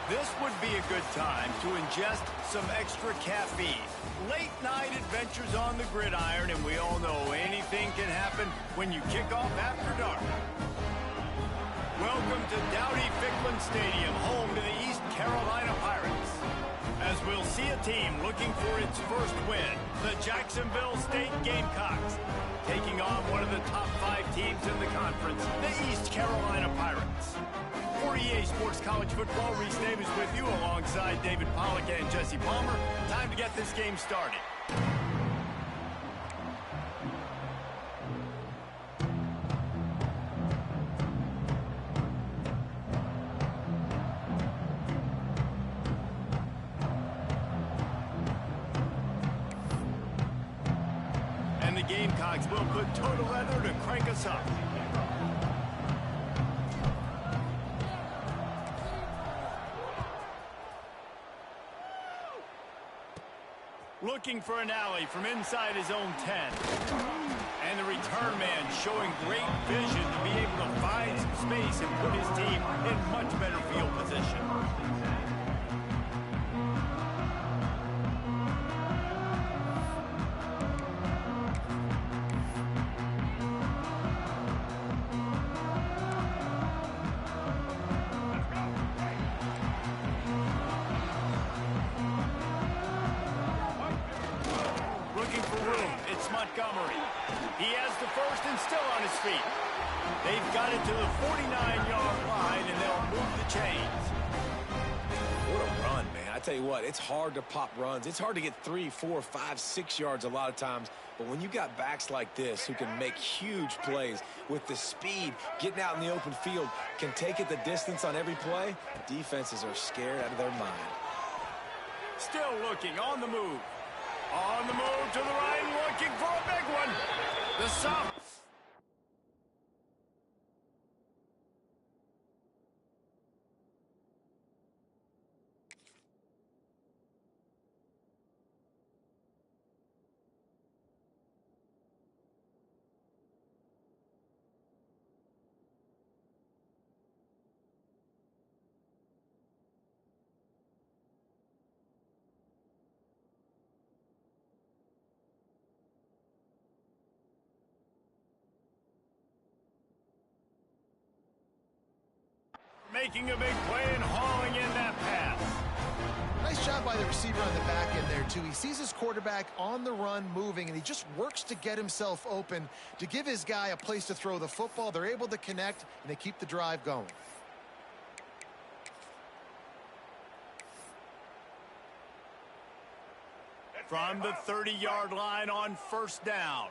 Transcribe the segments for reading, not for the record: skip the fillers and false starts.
This would be a good time to ingest some extra caffeine. Late night adventures on the gridiron, and we all know anything can happen when you kick off after dark. Welcome to Dowdy-Ficklin Stadium, home to the East Carolina Pirates. As we'll see a team looking for its first win, the Jacksonville State Gamecocks, taking on one of the top 5 teams in the conference, the East Carolina Pirates. For EA Sports College Football, Reese Davis with you alongside David Pollack and Jesse Palmer. Time to get this game started. And the Gamecocks will put total leather to crank us up. Looking for an alley from inside his own 10. And the return man showing great vision to be able to find some space and put his team in much better field position. He has the first and still on his feet. They've got it to the 49-yard line, and they'll move the chains. What a run, man. I tell you what, it's hard to pop runs. It's hard to get 3, 4, 5, 6 yards a lot of times. But when you got backs like this who can make huge plays with the speed, getting out in the open field, can take it the distance on every play, defenses are scared out of their mind. Still looking, on the move. On the move to the right, looking for a big one. The soft. Making a big play and hauling in that pass. Nice job by the receiver on the back end there, too. He sees his quarterback on the run moving, and he just works to get himself open to give his guy a place to throw the football. They're able to connect, and they keep the drive going. From the 30-yard line on first down.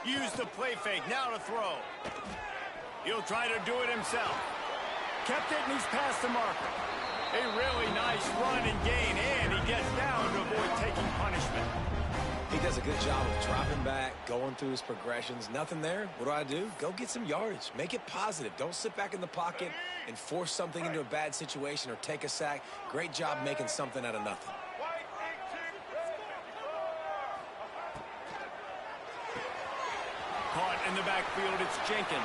Use the play fake, now to throw. He'll try to do it himself. Kept it, and he's past the marker. A really nice run and gain, and he gets down to avoid taking punishment. He does a good job of dropping back, going through his progressions. Nothing there. What do? Go get some yardage. Make it positive. Don't sit back in the pocket and force something into a bad situation or take a sack. Great job making something out of nothing. Caught in the backfield, it's Jenkins.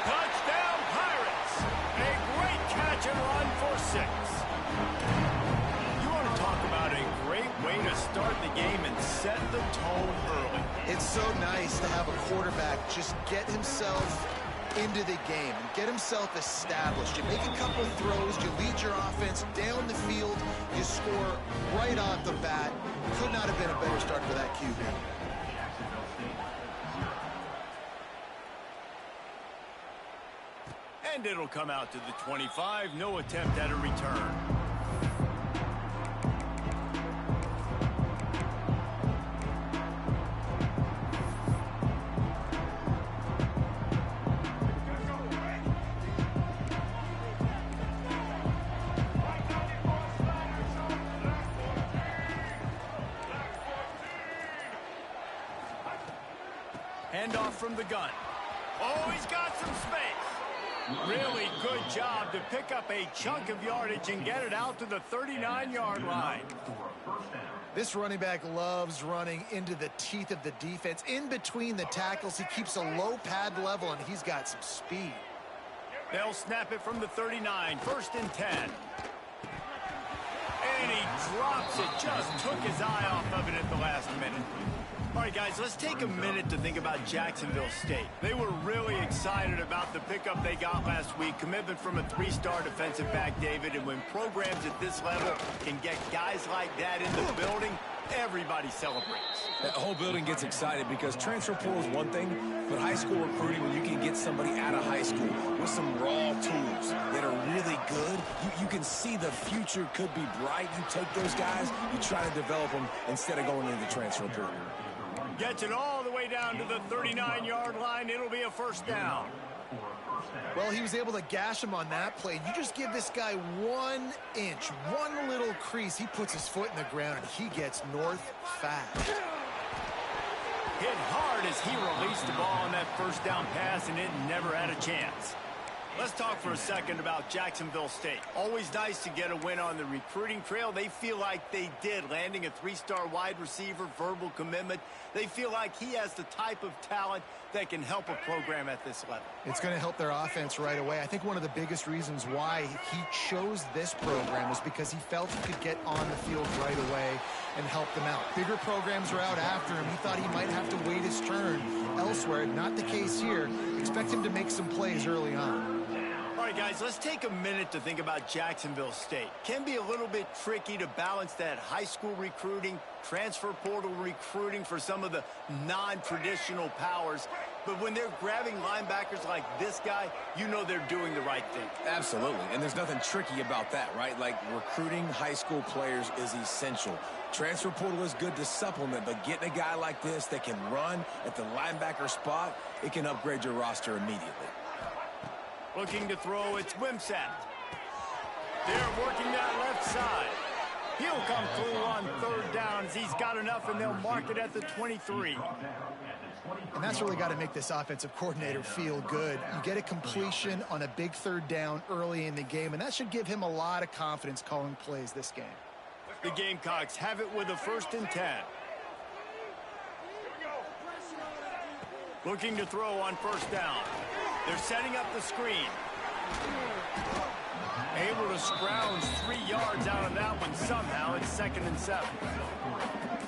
Touchdown, Pirates! A great catch and run for 6. You want to talk about a great way to start the game and set the tone early. It's so nice to have a quarterback just get himself into the game and get himself established. You make a couple throws, you lead your offense down the field, you score right off the bat. Could not have been a better start for that QB. And it'll come out to the 25. No attempt at a return. Handoff from the gun. Oh, he's got some space. Really good job to pick up a chunk of yardage and get it out to the 39-yard line. This running back loves running into the teeth of the defense. In between the tackles, he keeps a low pad level, and he's got some speed. They'll snap it from the 39, 1st and 10. And he drops it, just took his eye off of it at the last minute. All right, guys, let's take a minute to think about Jacksonville State. They were really excited about the pickup they got last week, commitment from a 3-star defensive back, David, and when programs at this level can get guys like that in the building, everybody celebrates. That whole building gets excited because transfer portal is one thing, but high school recruiting, when you can get somebody out of high school with some raw tools that are really good, you can see the future could be bright. You take those guys, you try to develop them instead of going into the transfer portal. Gets it all the way down to the 39-yard line. It'll be a 1st down. Well, he was able to gash him on that play. You just give this guy 1 inch, one little crease. He puts his foot in the ground, and he gets north fast. Hit hard as he released the ball on that 1st down pass, and it never had a chance. Let's talk for a second about Jacksonville State. Always nice to get a win on the recruiting trail. They feel like they did, landing a 3-star wide receiver, verbal commitment. They feel like he has the type of talent that can help a program at this level. It's going to help their offense right away. I think one of the biggest reasons why he chose this program is because he felt he could get on the field right away and help them out. Bigger programs are out after him. He thought he might have to wait his turn elsewhere. Not the case here. Expect him to make some plays early on. All right, guys, let's take a minute to think about Jacksonville State. Can be a little bit tricky to balance that high school recruiting, transfer portal recruiting for some of the non-traditional powers. But when they're grabbing linebackers like this guy, you know they're doing the right thing. Absolutely, and there's nothing tricky about that, right? Like, recruiting high school players is essential. Transfer portal is good to supplement, but getting a guy like this that can run at the linebacker spot, it can upgrade your roster immediately. Looking to throw, it's Wimsatt. They're working that left side. He'll come through on 3rd down as he's got enough, and they'll mark it at the 23. And that's really got to make this offensive coordinator feel good. You get a completion on a big 3rd down early in the game, and that should give him a lot of confidence calling plays this game. The Gamecocks have it with a 1st and 10. Looking to throw on 1st down. They're setting up the screen. Able to scrounge 3 yards out of that one somehow. It's 2nd and 7.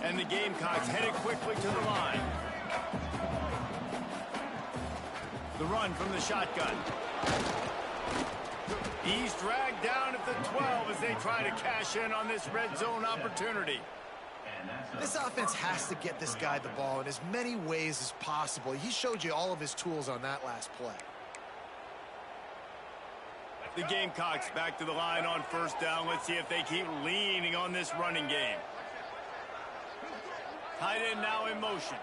And the Gamecocks headed quickly to the line. The run from the shotgun. He's dragged down at the 12 as they try to cash in on this red zone opportunity. This offense has to get this guy the ball in as many ways as possible. He showed you all of his tools on that last play. The Gamecocks back to the line on 1st down. Let's see if they keep leaning on this running game. Tight end now in motion.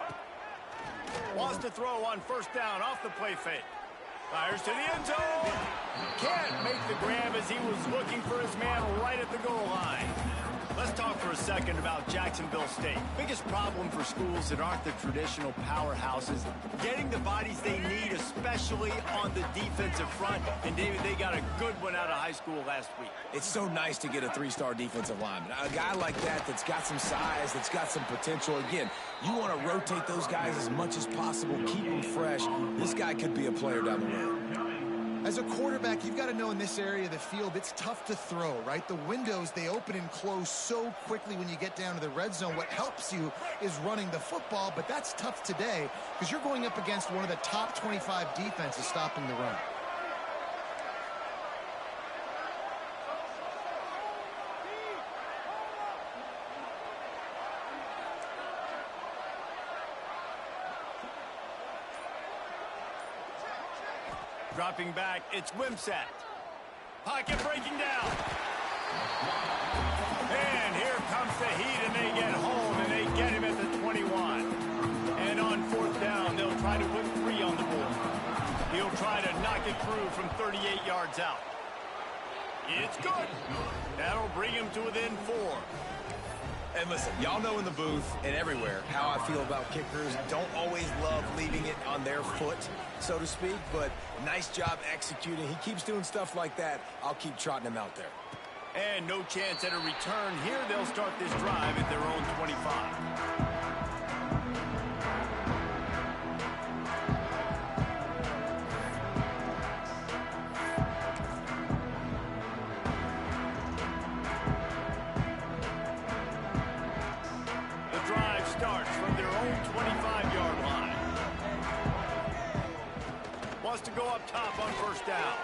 Wants to throw on 1st down off the play fake. Fires to the end zone. Can't make the grab as he was looking for his man right at the goal line. Let's talk for a second about Jacksonville State. Biggest problem for schools that aren't the traditional powerhouses, getting the bodies they need, especially on the defensive front. And, David, they got a good one out of high school last week. It's so nice to get a 3-star defensive lineman. A guy like that that's got some size, that's got some potential. Again, you want to rotate those guys as much as possible, keep them fresh. This guy could be a player down the road. As a quarterback, you've got to know in this area of the field, it's tough to throw, right? The windows, they open and close so quickly when you get down to the red zone. What helps you is running the football, but that's tough today because you're going up against one of the top 25 defenses stopping the run. Dropping back, it's Wimsatt. Pocket breaking down. And here comes the heat, and they get home, and they get him at the 21. And on 4th down, they'll try to put 3 on the board. He'll try to knock it through from 38 yards out. It's good. That'll bring him to within 4. And listen, y'all know in the booth and everywhere how I feel about kickers. Don't always love leaving it on their foot. so to speak, but nice job executing. He keeps doing stuff like that. I'll keep trotting him out there. And no chance at a return here. They'll start this drive at their own 25. Starts from their own 25-yard line. Wants to go up top on first down.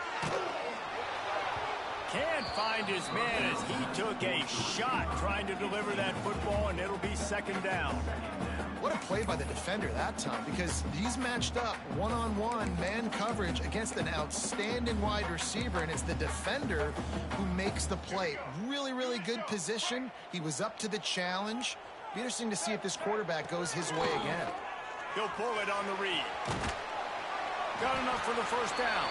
Can't find his man as he took a shot trying to deliver that football, and it'll be second down. What a play by the defender that time, because he's matched up one-on-one man coverage against an outstanding wide receiver, and it's the defender who makes the play. Really, really good position. He was up to the challenge. Be interesting to see if this quarterback goes his way again. He'll pull it on the read. Got enough for the first down.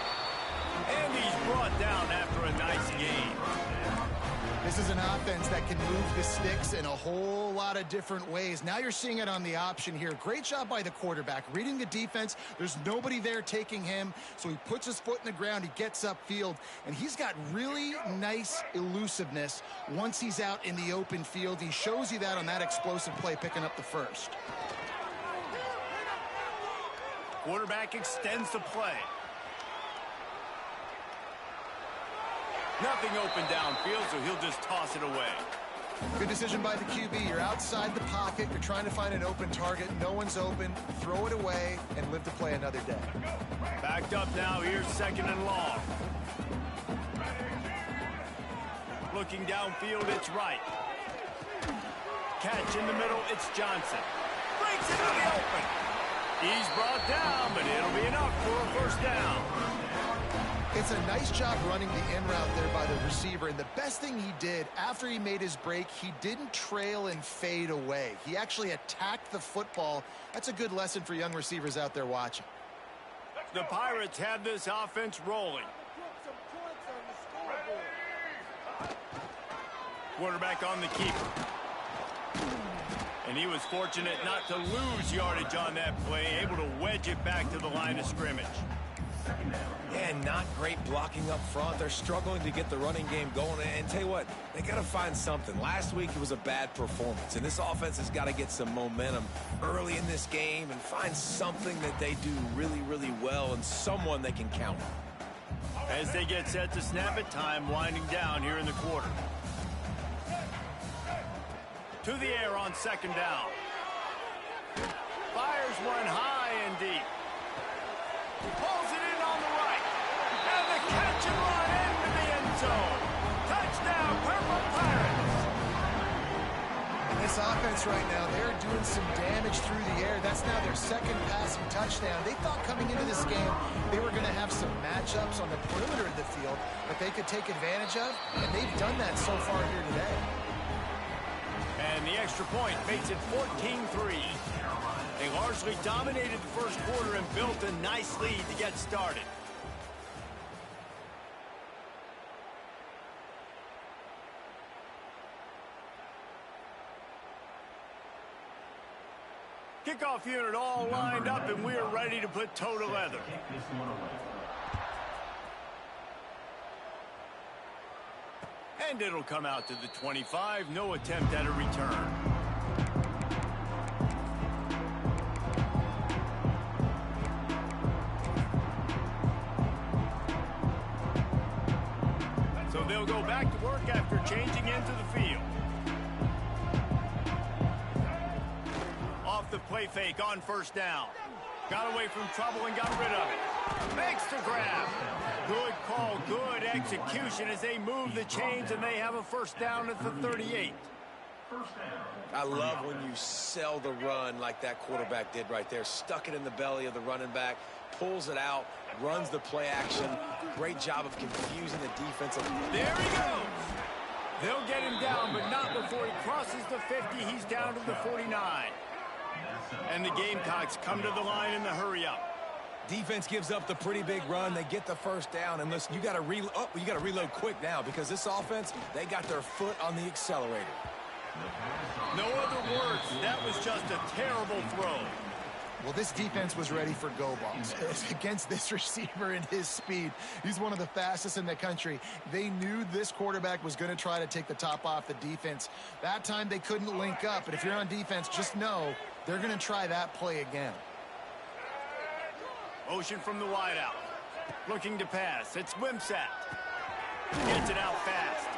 And he's brought down after a nice gain. This is an offense that can move the sticks in a whole lot of different ways. Now you're seeing it on the option here. Great job by the quarterback. Reading the defense, there's nobody there taking him, so he puts his foot in the ground, he gets upfield, and he's got really nice elusiveness once he's out in the open field. He shows you that on that explosive play, picking up the first. Quarterback extends the play. Nothing open downfield, so he'll just toss it away. Good decision by the QB. You're outside the pocket. You're trying to find an open target. No one's open. Throw it away and live to play another day. Backed up now. Here's second and long. Looking downfield, it's right. Catch in the middle, it's Johnson. Breaks into the open. He's brought down, but it'll be enough for a first down. It's a nice job running the in route there by the receiver, and the best thing he did after he made his break, he didn't trail and fade away. He actually attacked the football. That's a good lesson for young receivers out there watching. The Pirates have this offense rolling. Quarterback on the keeper. And he was fortunate not to lose yardage on that play, able to wedge it back to the line of scrimmage. And not great blocking up front. They're struggling to get the running game going. And tell you what, they got to find something. Last week, it was a bad performance. And this offense has got to get some momentum early in this game and find something that they do really, really well and someone they can count on. As they get set to snap it, time winding down here in the quarter. To the air on second down. Fires one high and deep. Pulls it in on the right. And the catch and run into the end zone. Touchdown, Purple Pirates. This offense right now, they're doing some damage through the air. That's now their second passing touchdown. They thought coming into this game they were going to have some matchups on the perimeter of the field that they could take advantage of, and they've done that so far here today. And the extra point makes it 14-3. They largely dominated the first quarter and built a nice lead to get started. Kickoff unit all lined up, and we are ready to put toe to leather. And it'll come out to the 25. No attempt at a return. So they'll go back to work after changing into the field. Off the play fake on first down. Got away from trouble and got rid of it. Makes the grab. Good call, good execution as they move the chains, and they have a first down at the 38. I love when you sell the run like that quarterback did right there. Stuck it in the belly of the running back, pulls it out, runs the play action. Great job of confusing the defensive. There he goes. They'll get him down, but not before he crosses the 50. He's down to the 49. And the Gamecocks come to the line in the hurry-up. Defense gives up the pretty big run. They get the first down. And listen, you got to reload quick now because this offense, they got their foot on the accelerator. No other words. That was just a terrible throw. Well, this defense was ready for go balls. Against this receiver and his speed, he's one of the fastest in the country. They knew this quarterback was going to try to take the top off the defense. That time they couldn't link up, but if you're on defense, just know they're going to try that play again. Motion from the wideout. Looking to pass. It's Wimsatt. Gets it out fast.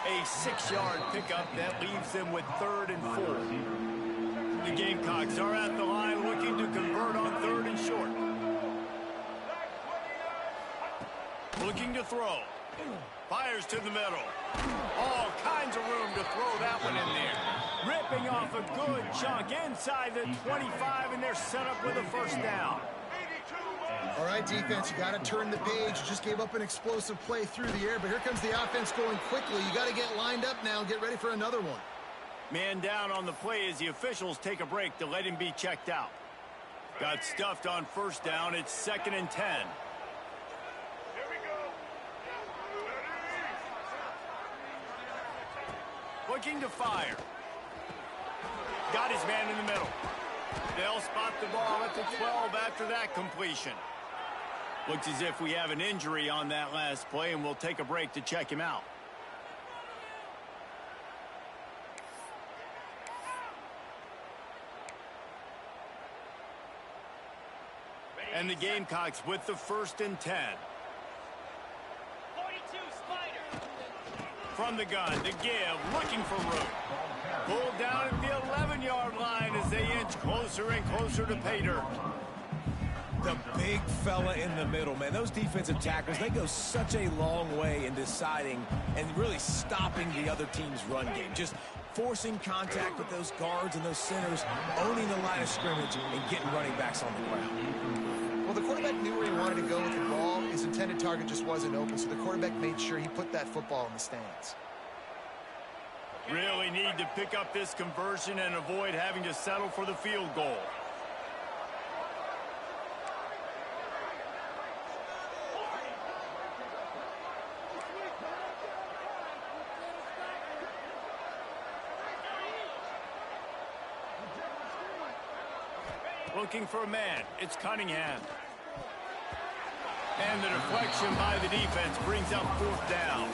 A 6-yard pickup that leaves them with 3rd and 4. The Gamecocks are at the line looking to convert on 3rd and short. Looking to throw. Fires to the middle. All kinds of room to throw that one in there. Ripping off a good chunk inside the 25, and they're set up with a 1st down. All right, defense, you got to turn the page. You just gave up an explosive play through the air, but here comes the offense going quickly. You got to get lined up now and get ready for another one. Man down on the play as the officials take a break to let him be checked out. Got stuffed on 1st down. It's 2nd and 10. Looking to fire. Got his man in the middle. They'll spot the ball at the 12 after that completion. Looks as if we have an injury on that last play, and we'll take a break to check him out. And the Gamecocks with the 1st and 10. 42 Spider. From the gun, to give, looking for room. Pulled down at the 11-yard line as they inch closer and closer to pay dirt. The big fella in the middle, man. Those defensive tackles, they go such a long way in deciding and really stopping the other team's run game. Just forcing contact with those guards and those centers, owning the line of scrimmage, and getting running backs on the ground. Well, the quarterback knew where he wanted to go with the ball. His intended target just wasn't open, so the quarterback made sure he put that football in the stands. Really need to pick up this conversion and avoid having to settle for the field goal. Looking for a man. It's Cunningham. And the deflection by the defense brings up 4th down.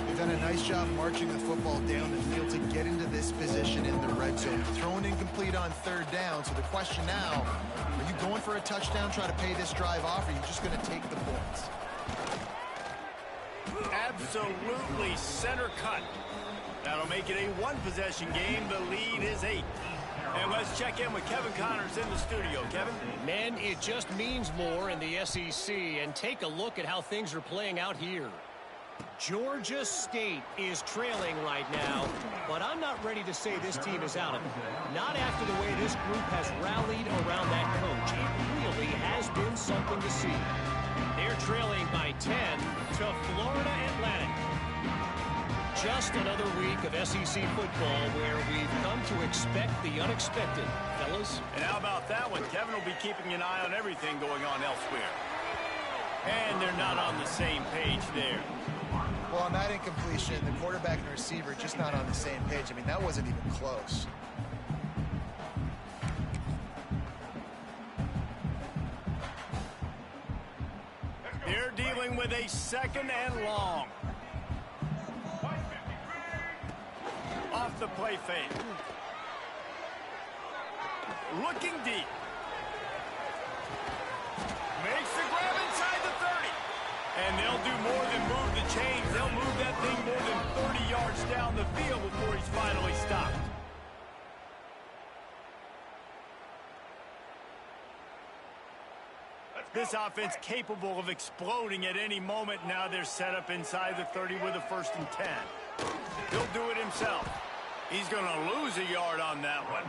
They've done a nice job marching the football down the field to get into this position in the red zone. Thrown incomplete on 3rd down. So the question now, are you going for a touchdown, try to pay this drive off, or are you just going to take the points? Absolutely center cut. That'll make it a 1-possession game. The lead is 8. And let's check in with Kevin Connors in the studio. Kevin? Man, it just means more in the SEC. And take a look at how things are playing out here. Georgia State is trailing right now, but I'm not ready to say this team is out of it. Not after the way this group has rallied around that coach. It really has been something to see. They're trailing by 10 to Florida Atlantic. Just another week of SEC football where we've come to expect the unexpected, fellas. And how about that one? Kevin will be keeping an eye on everything going on elsewhere. And they're not on the same page there. Well, on that incompletion, the quarterback and the receiver just not on the same page. I mean, that wasn't even close. They're dealing with a 2nd and long. Off the play fake. Looking deep. Makes the grab inside the 30. And they'll do more than move the chains. They'll move that thing more than 30 yards down the field before he's finally stopped. This offense capable of exploding at any moment. Now they're set up inside the 30 with a 1st and 10. He'll do it himself. He's going to lose a yard on that one.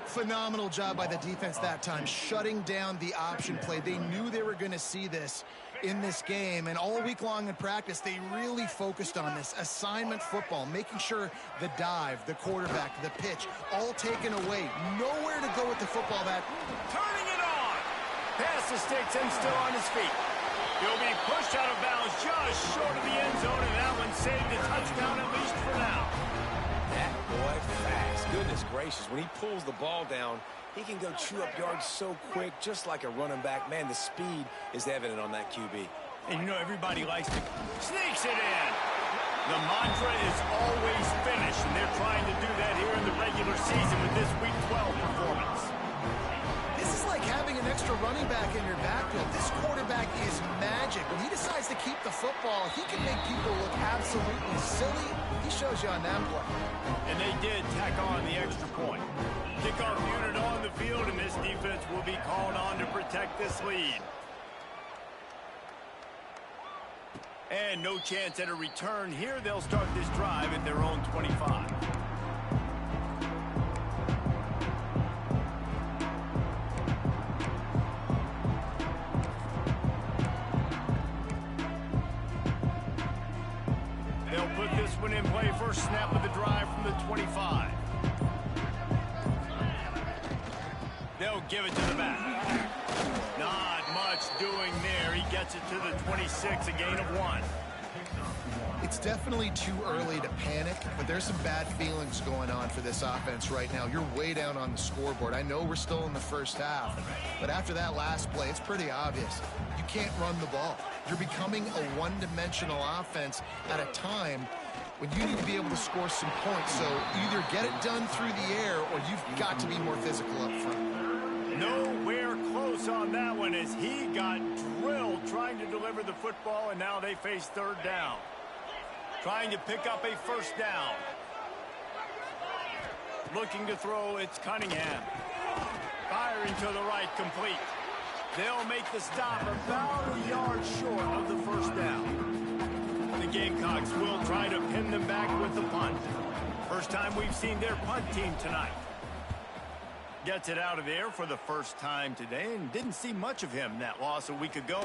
Phenomenal job by the defense that time, shutting down the option play. They knew they were going to see this in this game, and all week long in practice, they really focused on this assignment football, making sure the dive, the quarterback, the pitch, all taken away. Nowhere to go with the football. That turning it on. Pass the sticks and still on his feet. He'll be pushed out of bounds just short of the end zone, and that one saved a touchdown at least for now. That boy fast. Goodness gracious. When he pulls the ball down, He can go chew up yards so quick, just like a running back. Man, the speed is evident on that QB. And you know everybody likes to sneaks it in. The mantra is always finish, and they're trying to do that here in the regular season with this Week 12 performance. This is like having an extra running back in your backfield. This quarterback is magic. When he decides to keep the football, he can make people look absolutely silly. He shows you on that play. And they did tack on the extra point. Kickoff unit on the field, and this defense will be called on to protect this lead. And no chance at a return here. They'll start this drive at their own 25. They'll put this one in play. First snap of the drive from the 25. They'll give it to the back. Not much doing there. He gets it to the 26, a gain of 1. It's definitely too early to panic, but there's some bad feelings going on for this offense right now. You're way down on the scoreboard. I know we're still in the first half, but after that last play, it's pretty obvious. You can't run the ball. You're becoming a one-dimensional offense at a time when you need to be able to score some points. So either get it done through the air or you've got to be more physical up front. Nowhere close on that one as he got drilled trying to deliver the football, and now they face third down. Trying to pick up a first down. Looking to throw, it's Cunningham. Firing to the right, complete. They'll make the stop about a yard short of the first down. The Gamecocks will try to pin them back with the punt. First time we've seen their punt team tonight. Gets it out of there for the first time today, and didn't see much of him. That loss a week ago,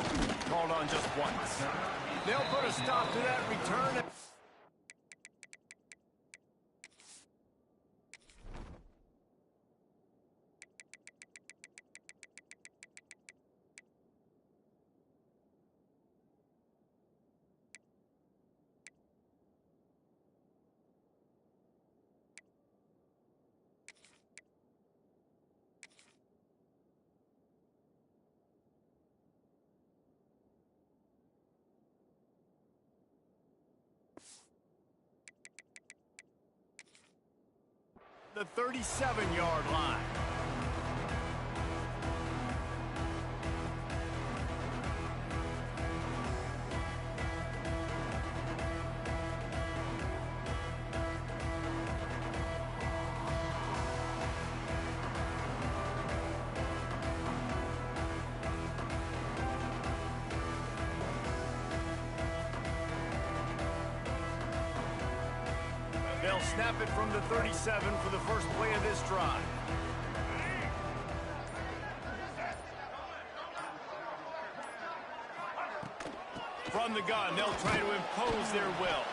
called on just once. They'll put a stop to that return. The 37-yard line. They'll snap it from the 37 for the first play of this drive. From the gun, they'll try to impose their will.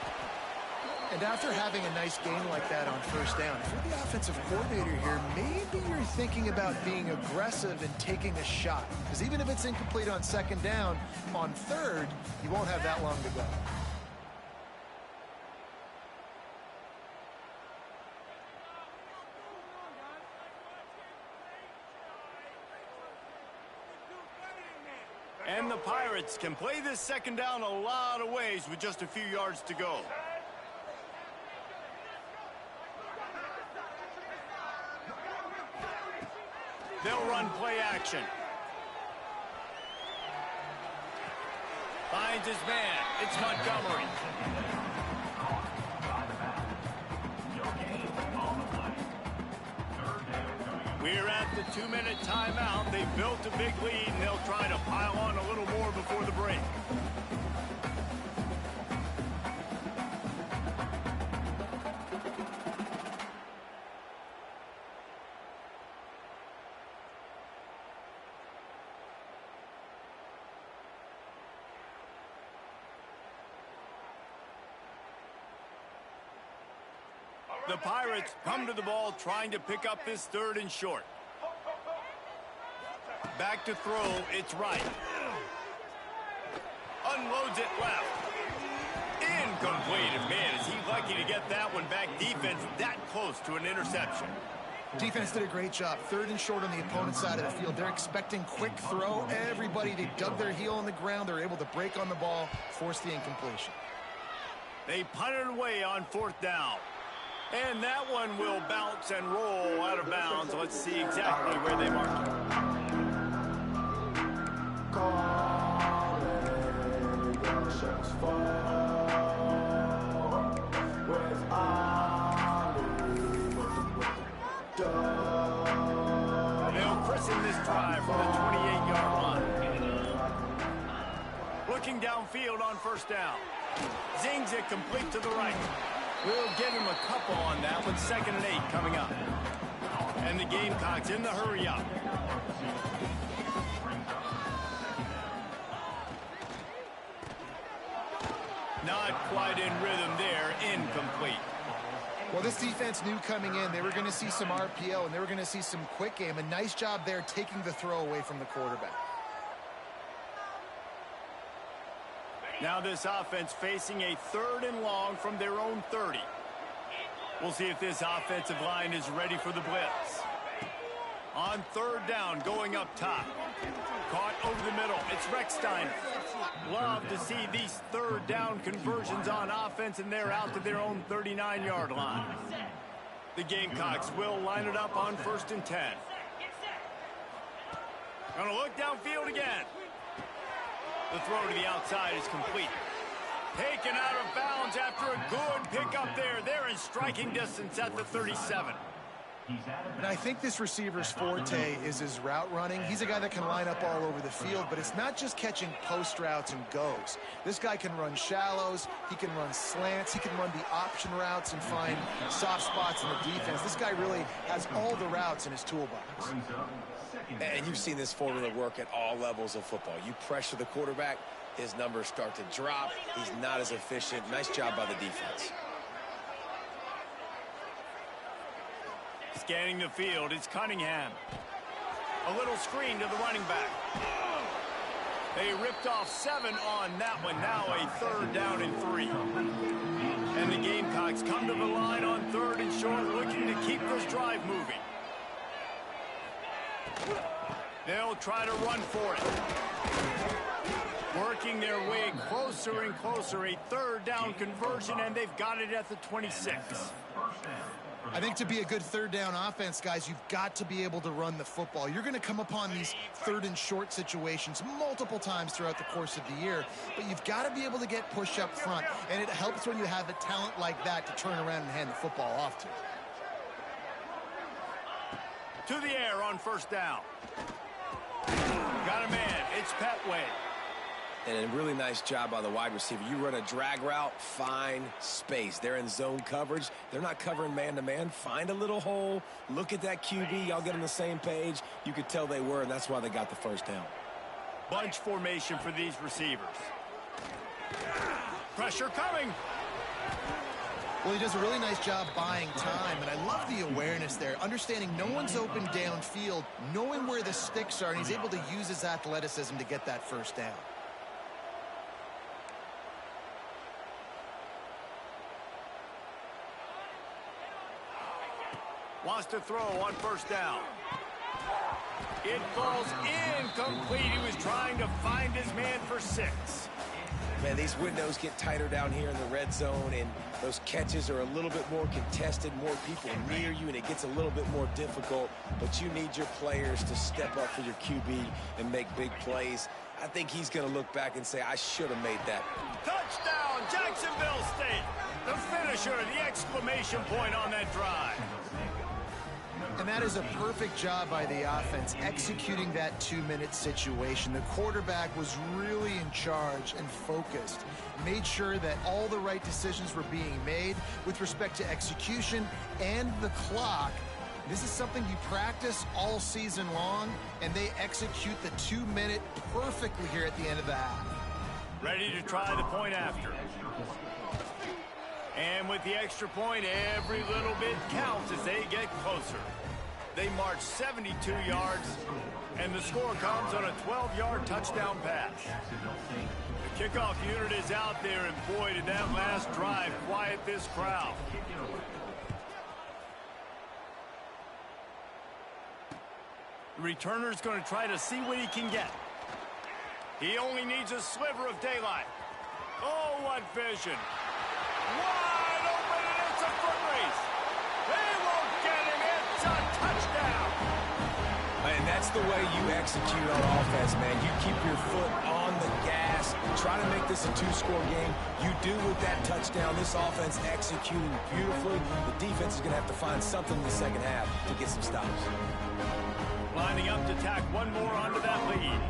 And after having a nice game like that on first down, if you're the offensive coordinator here, maybe you're thinking about being aggressive and taking a shot. Because even if it's incomplete on second down, on third, you won't have that long to go. And the Pirates can play this second down a lot of ways with just a few yards to go. They'll run play action. Finds his man. It's Montgomery. We're at the 2-minute timeout. They've built a big lead, and they'll try to pile on a little more before the break. The Pirates come to the ball trying to pick up this third and short. Back to throw, it's right. Unloads it left. Incomplete. Man, is he lucky to get that one back. Defense that close to an interception. Defense did a great job. 3rd and short on the opponent's side of the field. They're expecting quick throw. Everybody, they dug their heel on the ground. They're able to break on the ball, force the incompletion. They punted away on 4th down. And that one will bounce and roll out of bounds. Let's see exactly where they mark it. They'll christen this drive from the 28-yard line. Looking downfield on 1st down. Zings it complete to the right. We'll give him a couple on that with 2nd and 8 coming up. And the Gamecocks in the hurry up. Not quite in rhythm there, incomplete. Well, this defense knew coming in they were going to see some RPO and they were going to see some quick game. A nice job there taking the throw away from the quarterback. Now this offense facing a 3rd and long from their own 30. We'll see if this offensive line is ready for the blitz. On 3rd down, going up top. Caught over the middle. It's Recksteiner. Love to see these 3rd down conversions on offense, and they're out to their own 39-yard line. The Gamecocks will line it up on 1st and 10. Gonna look downfield again. The throw to the outside is complete. Taken out of bounds after a good pickup there. They're in striking distance at the 37. And I think this receiver's forte is his route running. He's a guy that can line up all over the field, but it's not just catching post routes and goes. This guy can run shallows, he can run slants, he can run the option routes and find soft spots in the defense. This guy really has all the routes in his toolbox. And you've seen this formula work at all levels of football. You pressure the quarterback, his numbers start to drop. He's not as efficient. Nice job by the defense. Scanning the field, it's Cunningham. A little screen to the running back. They ripped off 7 on that one. Now a 3rd down and 3. And the Gamecocks come to the line on 3rd and short, looking to keep this drive moving. They'll try to run for it. Working their way closer and closer. A 3rd down conversion, and they've got it at the 26. I think to be a good 3rd down offense, guys, you've got to be able to run the football. You're going to come upon these 3rd and short situations multiple times throughout the course of the year, but you've got to be able to get push up front, and it helps when you have a talent like that to turn around and hand the football off to. To the air on 1st down. Got a man. It's Petway. And a really nice job by the wide receiver. You run a drag route, find space. They're in zone coverage. They're not covering man-to-man. Find a little hole. Look at that QB. Y'all get on the same page. You could tell they were, and that's why they got the 1st down. Bunch formation for these receivers. Pressure coming. Well, he does a really nice job buying time, and I love the awareness there, understanding no one's open downfield, knowing where the sticks are, and he's able to use his athleticism to get that 1st down. Wants to throw on 1st down. It falls incomplete. He was trying to find his man for 6. Man, these windows get tighter down here in the red zone, and those catches are a little bit more contested, more people near you, and it gets a little bit more difficult. But you need your players to step up for your QB and make big plays. I think he's going to look back and say, I should have made that. Touchdown, Jacksonville State. The finisher, the exclamation point on that drive. And that is a perfect job by the offense, executing that 2-minute situation. The quarterback was really in charge and focused, made sure that all the right decisions were being made with respect to execution and the clock. This is something you practice all season long, and they execute the 2-minute perfectly here at the end of the half. Ready to try the point after. And with the extra point, every little bit counts as they get closer. They march 72 yards, and the score comes on a 12-yard touchdown pass. The kickoff unit is out there, and boy, did that last drive quiet this crowd. The returner's going to try to see what he can get. He only needs a sliver of daylight. Oh, what vision. Wide open, and it's a foot race. They won't get him. It's a touchdown. And that's the way you execute on offense, man. You keep your foot on the gas, try to make this a two-score game. You do with that touchdown. This offense executing beautifully. The defense is going to have to find something in the second half to get some stops. Lining up to tack one more onto that lead.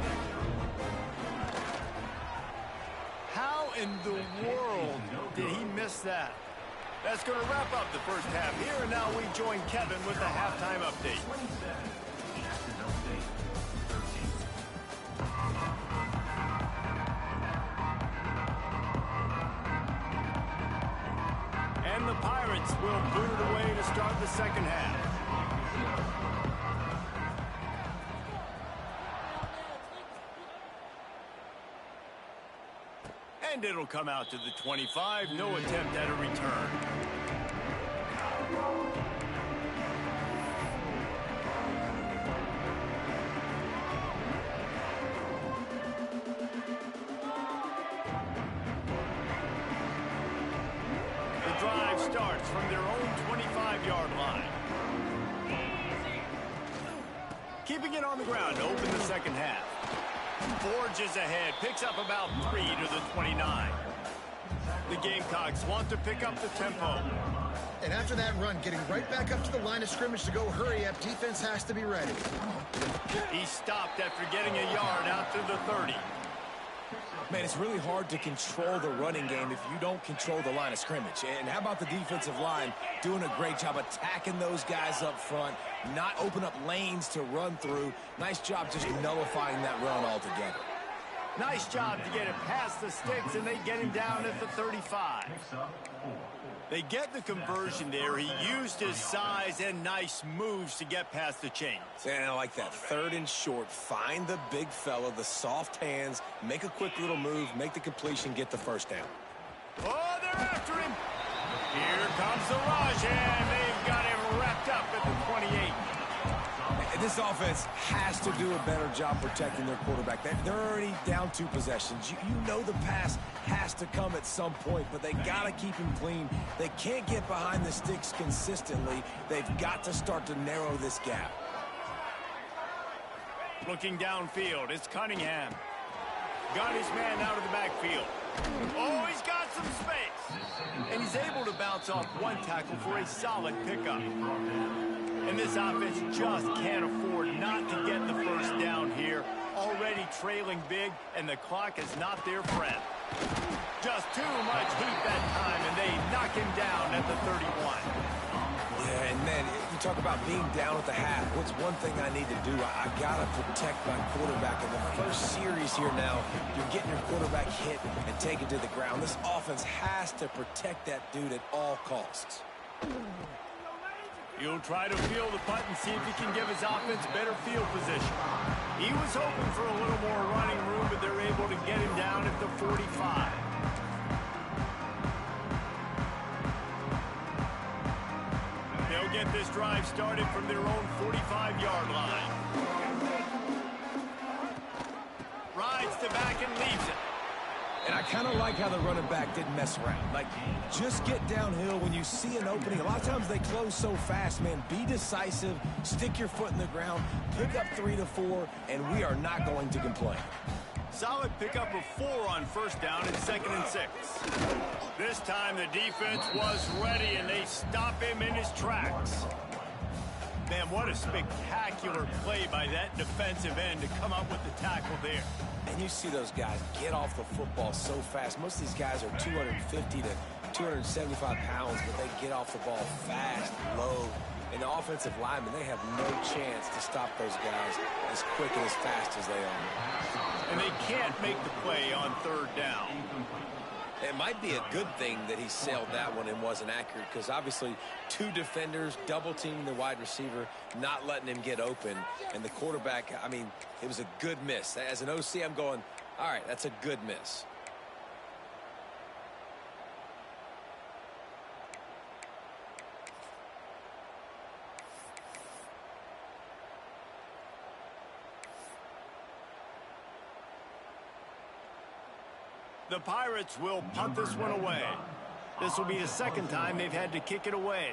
How in the world did he miss that? That's going to wrap up the first half here, and now we join Kevin with the halftime update. And the Pirates will boot it away to start the second half. And it'll come out to the 25. No attempt at a return. The drive starts from their own 25-yard line. Keeping it on the ground to open the second half. Forges ahead, picks up about 3 to the 29. The Gamecocks want to pick up the tempo. And after that run, getting right back up to the line of scrimmage to go hurry up, defense has to be ready. He stopped after getting a yard out to the 30. Man, it's really hard to control the running game if you don't control the line of scrimmage. And how about the defensive line doing a great job attacking those guys up front, not open up lanes to run through. Nice job just nullifying that run altogether. Nice job to get it past the sticks, and they get him down at the 35. They get the conversion there. He used his size and nice moves to get past the chains. And I like that. 3rd and short. Find the big fella, the soft hands, make a quick little move, make the completion, get the first down. Oh, they're after him. Here comes the rush, and they've got him wrapped up at the 28. This offense has to do a better job protecting their quarterback. They're already down 2 possessions. You know the pass has to come at some point, but they got to keep him clean. They can't get behind the sticks consistently. They've got to start to narrow this gap. Looking downfield, it's Cunningham. Got his man out of the backfield. Oh, he's got some space. And he's able to bounce off one tackle for a solid pickup. And this offense just can't afford not to get the first down here. Already trailing big, and the clock is not their friend. Just too much heat that time, and they knock him down at the 31. Yeah, and man, you talk about being down at the half. What's one thing I need to do? I got to protect my quarterback. In the first series here now, you're getting your quarterback hit and taken to the ground. This offense has to protect that dude at all costs. He'll try to field the punt and see if he can give his offense better field position. He was hoping for a little more running room, but they're able to get him down at the 45. They'll get this drive started from their own 45-yard line. Rides to back and leaves it. And I kind of like how the running back didn't mess around. Like, just get downhill when you see an opening. A lot of times they close so fast, man. Be decisive, stick your foot in the ground, pick up 3 to 4, and we are not going to complain. Solid pickup of 4 on first down and 2nd and 6. This time the defense was ready, and they stop him in his tracks. Man, what a spectacular play by that defensive end to come up with the tackle there. And you see those guys get off the football so fast. Most of these guys are 250 to 275 pounds, but they get off the ball fast, low. And the offensive linemen, they have no chance to stop those guys as quick and as fast as they are. And they can't make the play on 3rd down. It might be a good thing that he sailed that one and wasn't accurate, because obviously 2 defenders double-teaming the wide receiver, not letting him get open. And the quarterback, I mean, it was a good miss. As an OC, I'm going, all right, that's a good miss. The Pirates will punt this one away. This will be the second time they've had to kick it away.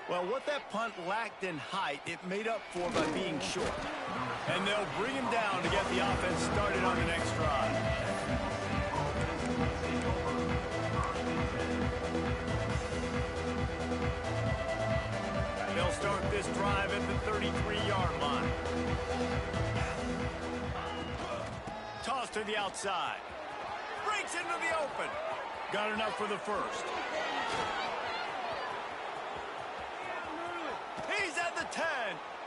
Well, what that punt lacked in height, it made up for by being short. And they'll bring him down to get the offense started on the next drive. They'll start this drive at the 33-yard line. Toss to the outside. Breaks into the open. Got enough for the first. He's at the 10.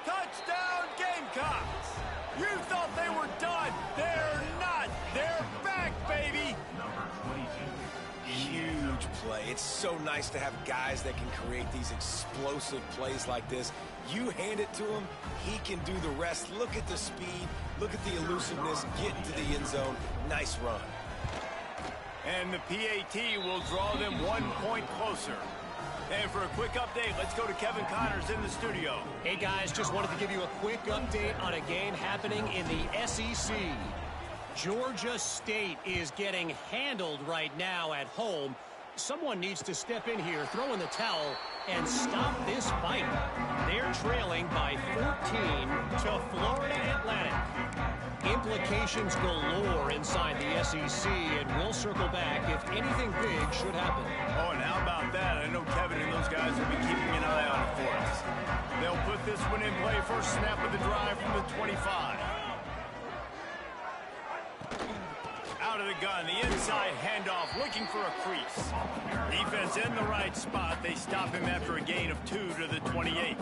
Touchdown, Gamecocks. You thought they were done. They're not. They're back, baby. Huge play. It's so nice to have guys that can create these explosive plays like this. You hand it to him, he can do the rest. Look at the speed. Look at the elusiveness. Get into the end zone. Nice run. And the PAT will draw them 1 point closer. And for a quick update, let's go to Kevin Connors in the studio. Hey, guys, just wanted to give you a quick update on a game happening in the SEC. Georgia State is getting handled right now at home. Someone needs to step in here, throw in the towel, and stop this fight. They're trailing by 14 to Florida Atlantic. Implications galore inside the SEC, and we'll circle back if anything big should happen. Oh, and how about that? I know Kevin and those guys will be keeping an eye on it for us. They'll put this one in play first snap of the drive from the 25. Out of the gun, the inside handoff, looking for a crease. Defense in the right spot. They stop him after a gain of 2 to the 28.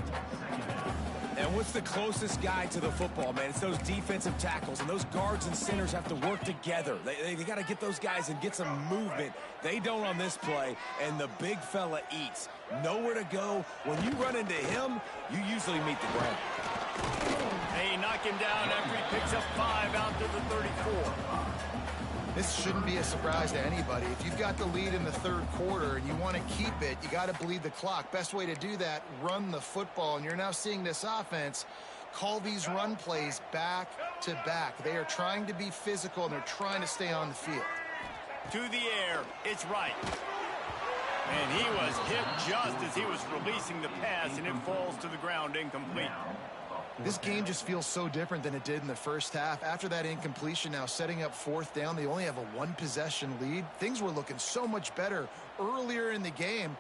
And what's the closest guy to the football, man? It's those defensive tackles, and those guards and centers have to work together. They got to get those guys and get some movement. They don't on this play, and the big fella eats. Nowhere to go. When you run into him, you usually meet the ground. They knock him down after he picks up 5 out to the 34. This shouldn't be a surprise to anybody. If you've got the lead in the third quarter and you want to keep it, you got to bleed the clock. Best way to do that, run the football. And you're now seeing this offense call these run plays back to back. They are trying to be physical, and they're trying to stay on the field. To the air, it's right. And he was hit just as he was releasing the pass, and it falls to the ground incomplete. This game just feels so different than it did in the first half. After that incompletion, now setting up fourth down, they only have a 1-possession lead. Things were looking so much better earlier in the game.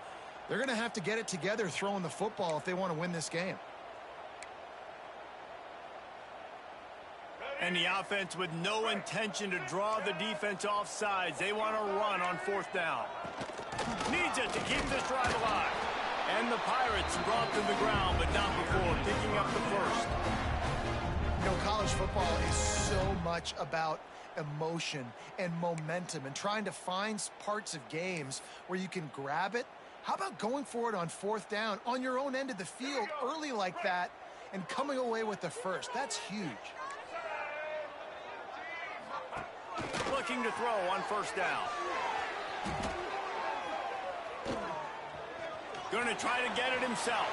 They're going to have to get it together throwing the football if they want to win this game. And the offense with no intention to draw the defense off sides. They want to run on fourth down. Needs it to keep this drive alive. And the Pirates dropped to the ground, but not before picking up the first. You know, college football is so much about emotion and momentum and trying to find parts of games where you can grab it. How about going for it on fourth down on your own end of the field early like that and coming away with the first? That's huge. Looking to throw on first down. Going to try to get it himself.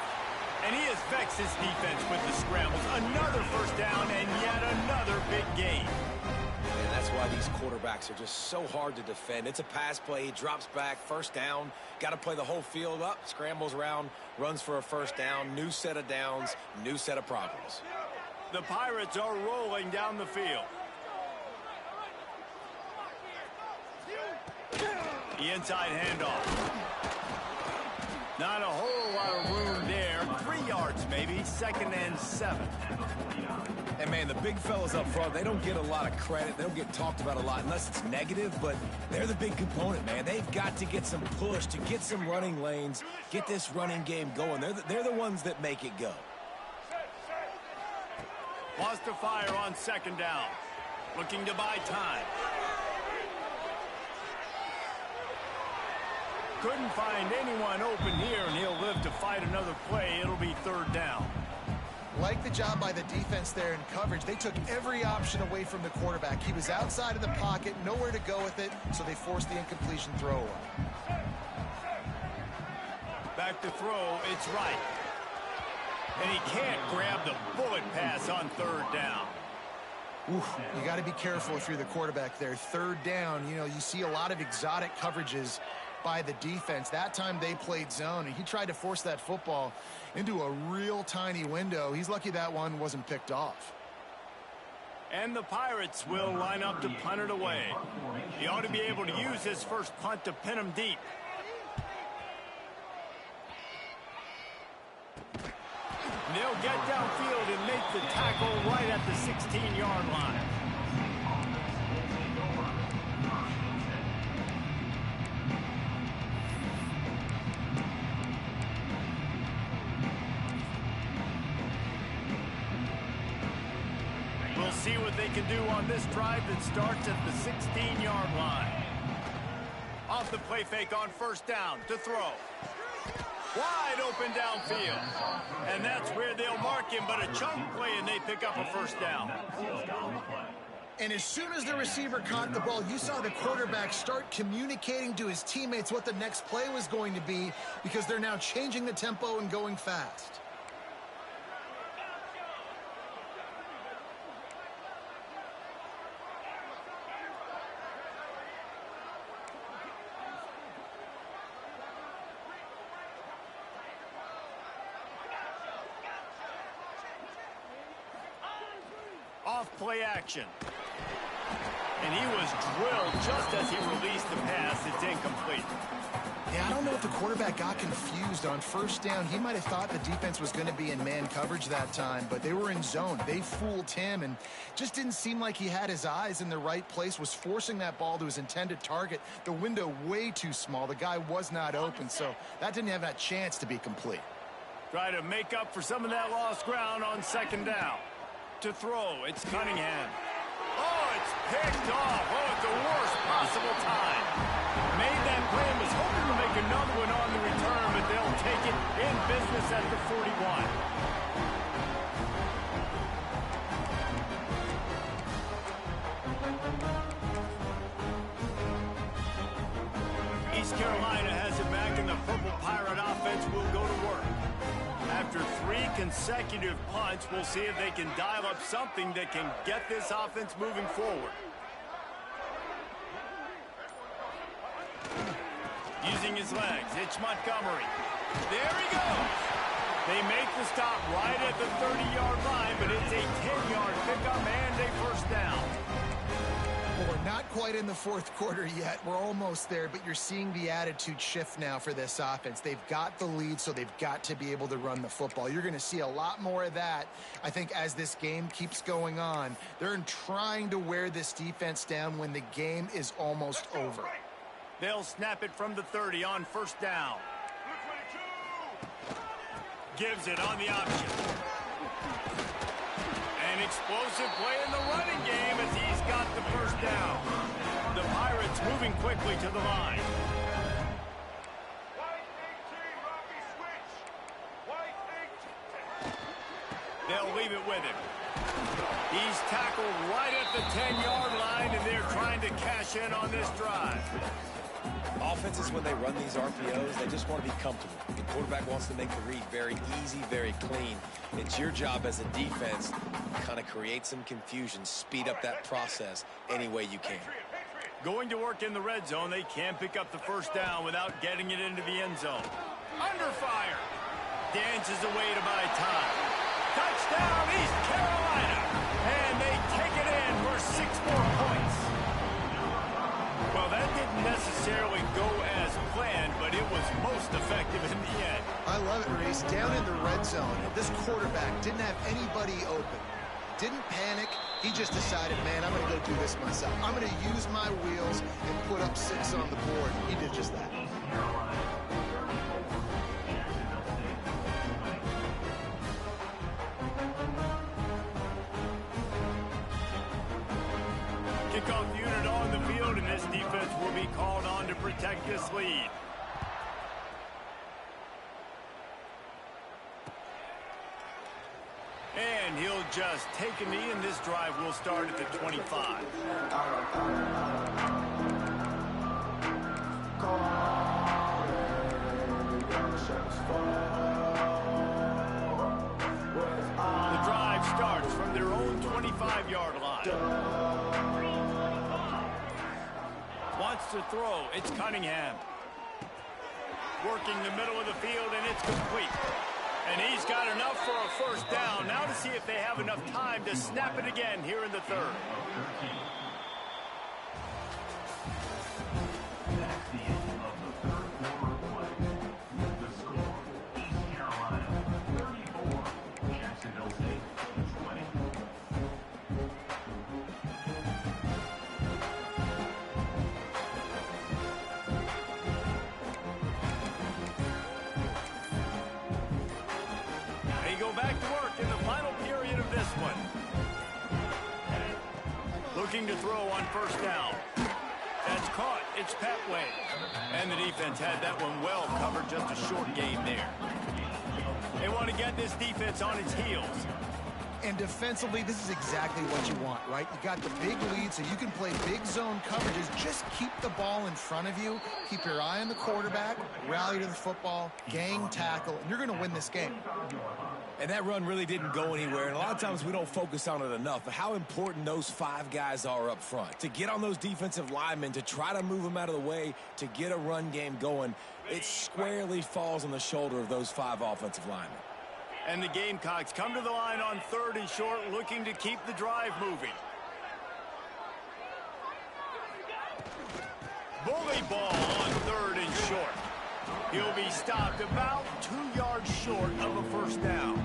And he has vexed his defense with the scrambles. Another first down and yet another big gain. And that's why these quarterbacks are just so hard to defend. It's a pass play. He drops back. First down. Got to play the whole field up. Scrambles around. Runs for a first down. New set of downs. New set of problems. The Pirates are rolling down the field. The inside handoff. Not a whole lot of room there. 3 yards maybe. 2nd and 7. And, man, the big fellas up front, they don't get a lot of credit. They don't get talked about a lot unless it's negative, but they're the big component, man. They've got to get some push, to get some running lanes, get this running game going. They're the ones that make it go. Lost to fire on 2nd down. Looking to buy time. Couldn't find anyone open here, and he'll live to fight another play. It'll be 3rd down. Like the job by the defense there in coverage. They took every option away from the quarterback. He was outside of the pocket, nowhere to go with it, so they forced the incompletion throwaway. Back to throw, it's right. And he can't grab the bullet pass on 3rd down. Oof, you got to be careful if you're the quarterback there. Third down, you know, you see a lot of exotic coverages by the defense. That time they played zone, and he tried to force that football into a real tiny window. He's lucky that one wasn't picked off. And the Pirates will line up to punt it away. He ought to be able to use his first punt to pin him deep. And they'll get downfield and make the tackle right at the 16-yard line. We'll see what they can do on this drive that starts at the 16-yard line. Off the play fake on first down to throw. Wide open downfield. And that's where they'll mark him, but a chunk play and they pick up a first down. And as soon as the receiver caught the ball, you saw the quarterback start communicating to his teammates what the next play was going to be, because they're now changing the tempo and going fast. Off play action. And he was drilled just as he released the pass. It's incomplete. Yeah, I don't know if the quarterback got confused on first down. He might have thought the defense was going to be in man coverage that time, but they were in zone. They fooled him and just didn't seem like he had his eyes in the right place, was forcing that ball to his intended target. The window way too small. The guy was not open, so that didn't have that chance to be complete. Try to make up for some of that lost ground on second down. To throw, it's Cunningham. Oh, it's picked off. Oh, at the worst possible time. Made that play and was hoping to make another one on the return, but they'll take it in business at the 41. East Carolina has it back, and the Purple Pirate offense will go to work. After 3 consecutive punts, we'll see if they can dial up something that can get this offense moving forward. Using his legs, it's Montgomery. There he goes. They make the stop right at the 30-yard line, but it's a 10-yard pickup and a first down. Well, we're not quite in the fourth quarter yet. We're almost there, but you're seeing the attitude shift now for this offense. They've got the lead, so they've got to be able to run the football. You're going to see a lot more of that, I think, as this game keeps going on. They're trying to wear this defense down when the game is almost over. They'll snap it from the 30 on first down. Gives it on the option. An explosive play in the running game as he's got the first down. The Pirates moving quickly to the line. They'll leave it with him. He's tackled right at the 10-yard line, and they're trying to cash in on this drive. Offenses, when they run these RPOs, they just want to be comfortable. The quarterback wants to make the read very easy, very clean. It's your job as a defense to kind of create some confusion, speed up that process any way you can. Going to work in the red zone, they can pick up the first down without getting it into the end zone. Under fire. Dances away to buy time. Touchdown, East Carolina. And they take it in for 6 more points. Well, that didn't necessarily go as planned, but it was most effective in the end. I love it, Reese. Down in the red zone, this quarterback didn't have anybody open. Didn't panic. He just decided, man, I'm going to go do this myself. I'm going to use my wheels and put up 6 on the board. He did just that. Kickoff unit on the field, and this defense will be called on to protect this lead. And he'll just take a knee, and this drive will start at the 25. The drive starts from their own 25-yard line. Wants to throw. It's Cunningham. Working the middle of the field, and it's complete. And he's got enough for a first down. Now to see if they have enough time to snap it again here in the third. That's the end of the third quarter of play. The score, East Carolina 34, Jacksonville State 20. They go back to work in the final period of this one. Looking to throw on first down. That's caught. It's Petway. And the defense had that one well covered. Just a short game there. They want to get this defense on its heels. And defensively, this is exactly what you want, right? You got the big lead, so you can play big zone coverages. Just keep the ball in front of you. Keep your eye on the quarterback. Rally to the football. Gang tackle. And you're going to win this game. And that run really didn't go anywhere. And a lot of times we don't focus on it enough. But how important those 5 guys are up front. To get on those defensive linemen, to try to move them out of the way, to get a run game going, it squarely falls on the shoulder of those 5 offensive linemen. And the Gamecocks come to the line on 3rd and short, looking to keep the drive moving. Bully ball on 3rd and short. He'll be stopped about 2 yards short of a first down.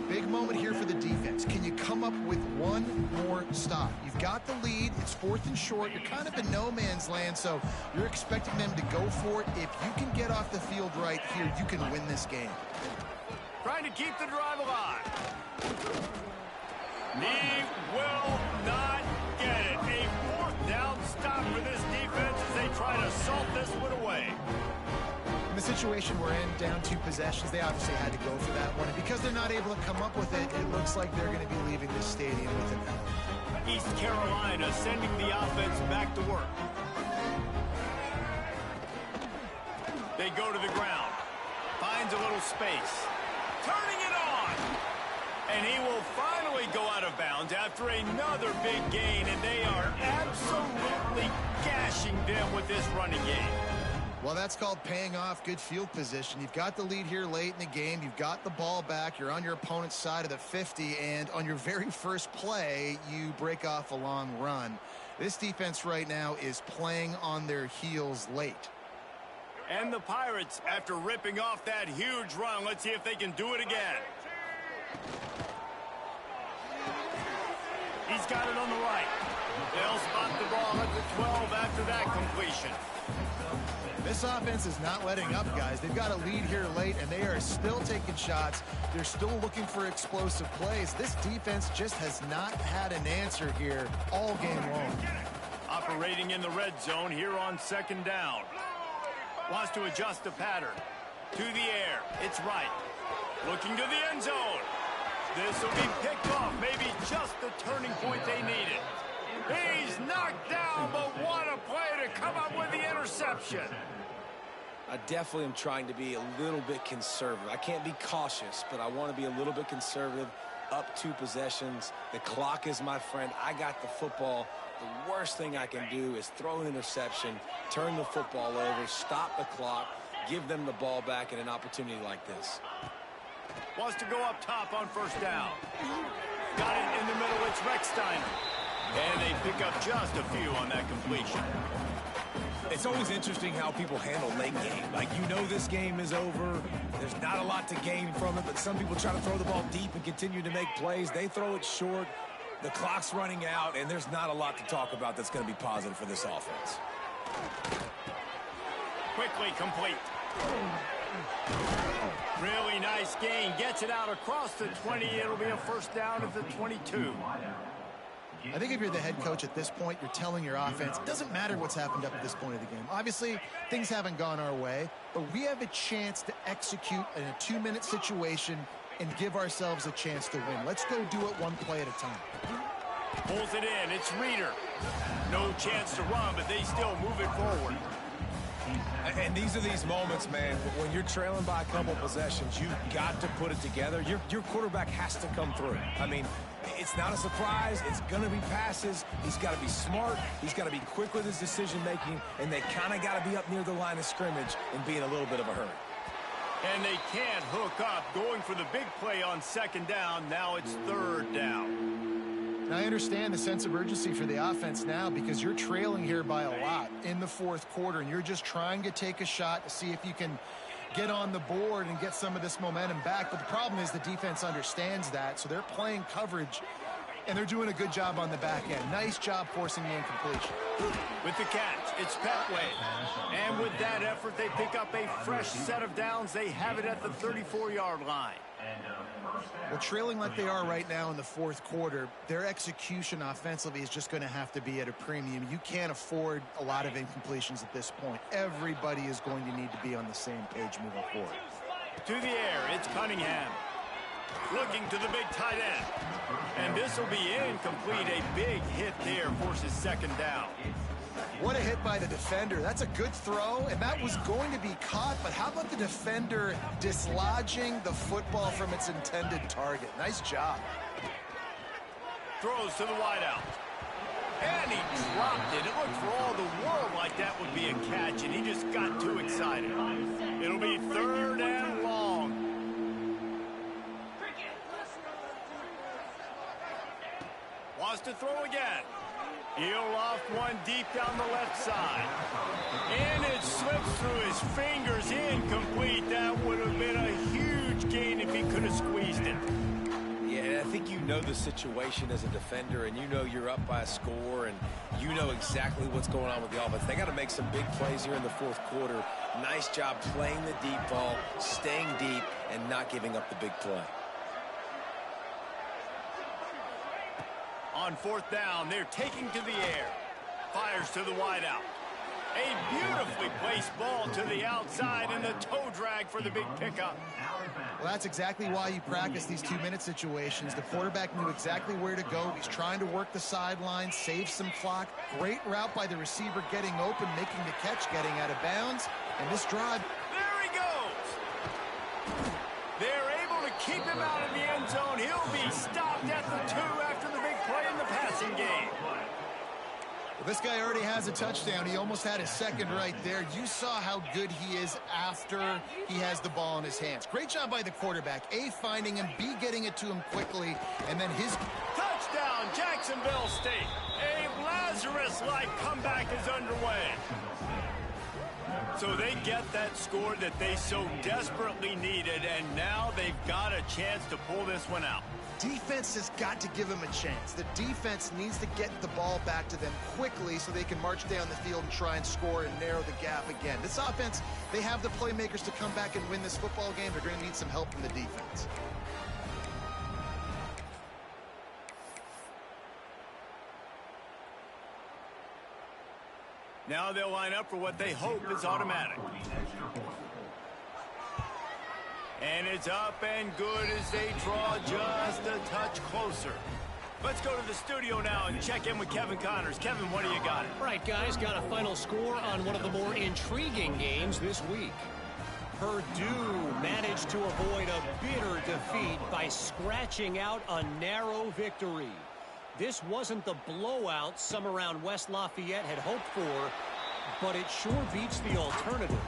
Big moment here for the defense. Can you come up with one more stop? You've got the lead. It's 4th and short. You're kind of in no man's land, so you're expecting them to go for it. If you can get off the field right here, you can win this game. Trying to keep the drive alive. He will not get it. A 4th down stop for this defense as they try to salt this one away. In the situation we're in, down 2 possessions, they obviously had to go for that one. And because they're not able to come up with it, it looks like they're going to be leaving this stadium with an L. East Carolina sending the offense back to work. They go to the ground. Finds a little space. Turning it on. And he will finally go out of bounds after another big gain, and they are absolutely gashing them with this running game. Well, that's called paying off good field position. You've got the lead here late in the game. You've got the ball back. You're on your opponent's side of the 50, and on your very first play, you break off a long run. This defense right now is playing on their heels late. And the Pirates, after ripping off that huge run, let's see if they can do it again. He's got it on the right. They'll spot the ball at the 12 after that completion. This offense is not letting up, guys. They've got a lead here late, and they are still taking shots. They're still looking for explosive plays. This defense just has not had an answer here all game long. Operating in the red zone here on 2nd down. Wants to adjust the pattern. To the air. It's right. Looking to the end zone. This will be picked off. Maybe just the turning point they needed. He's knocked down, but what a play to come up with the interception. I definitely am trying to be a little bit conservative. I can't be cautious, but I want to be a little bit conservative. Up 2 possessions. The clock is my friend. I got the football. The worst thing I can do is throw an interception, turn the football over, stop the clock, give them the ball back in an opportunity like this. Wants to go up top on first down. Got it in the middle. It's Recksteiner. And they pick up just a few on that completion. It's always interesting how people handle late game. Like, you know this game is over. There's not a lot to gain from it, but some people try to throw the ball deep and continue to make plays. They throw it short. The clock's running out, and there's not a lot to talk about that's going to be positive for this offense. Quickly complete. Really nice gain. Gets it out across the 20. It'll be a first down at the 22. I think if you're the head coach at this point, you're telling your offense, it doesn't matter what's happened up at this point of the game. Obviously, things haven't gone our way, but we have a chance to execute in a 2-minute situation and give ourselves a chance to win. Let's go do it one play at a time. Pulls it in. It's Reeder. No chance to run, but they still move it forward. And these are these moments, man, when you're trailing by a couple possessions, you've got to put it together. Your quarterback has to come through. I mean, it's not a surprise. It's going to be passes. He's got to be smart. He's got to be quick with his decision-making, and they kind of got to be up near the line of scrimmage and be in a little bit of a hurry. And they can't hook up, going for the big play on second down. Now it's third down. Now, I understand the sense of urgency for the offense now because you're trailing here by a lot in the fourth quarter, and you're just trying to take a shot to see if you can get on the board and get some of this momentum back. But the problem is the defense understands that, so they're playing coverage, and they're doing a good job on the back end. Nice job forcing the incompletion. With the catch, it's Petway. And with that effort, they pick up a fresh set of downs. They have it at the 34-yard line. Well, trailing like they are right now in the fourth quarter, their execution offensively is just going to have to be at a premium. You can't afford a lot of incompletions at this point. Everybody is going to need to be on the same page moving forward. To the air, it's Cunningham. Looking to the big tight end. And this will be incomplete. A big hit there forces second down. What a hit by the defender. That's a good throw, and that was going to be caught, but how about the defender dislodging the football from its intended target? Nice job. Throws to the wideout. And he dropped it. It looked for all the world like that would be a catch, and he just got too excited. It'll be third and long. Wants to throw again. He'll loft one deep down the left side. And it slips through his fingers. Incomplete. That would have been a huge gain if he could have squeezed it. Yeah, I think you know the situation as a defender, and you know you're up by a score, and you know exactly what's going on with the offense. They got to make some big plays here in the fourth quarter. Nice job playing the deep ball, staying deep, and not giving up the big play. On fourth down, they're taking to the air. Fires to the wideout. A beautifully placed ball to the outside, and the toe drag for the big pickup. Well, that's exactly why you practice these 2-minute situations. The quarterback knew exactly where to go. He's trying to work the sideline, save some clock. Great route by the receiver getting open, making the catch, getting out of bounds. And this drive... There he goes! They're able to keep him out of the end zone. He'll be stopped at the 2 after the big play in the passing game. Well, this guy already has a touchdown. He almost had his second right there. You saw how good he is after he has the ball in his hands. Great job by the quarterback. A, finding him, B, getting it to him quickly, and then his... Touchdown, Jacksonville State. A Lazarus-like comeback is underway. So they get that score that they so desperately needed, and now they've got a chance to pull this one out. Defense has got to give them a chance. The defense needs to get the ball back to them quickly so they can march down the field and try and score and narrow the gap again. This offense, they have the playmakers to come back and win this football game. They're going to need some help from the defense. Now they'll line up for what they hope is automatic. And it's up and good as they draw just a touch closer. Let's go to the studio now and check in with Kevin Connors. Kevin, what do you got? All right, guys, got a final score on one of the more intriguing games this week. Purdue managed to avoid a bitter defeat by scratching out a narrow victory. This wasn't the blowout some around West Lafayette had hoped for, but it sure beats the alternative.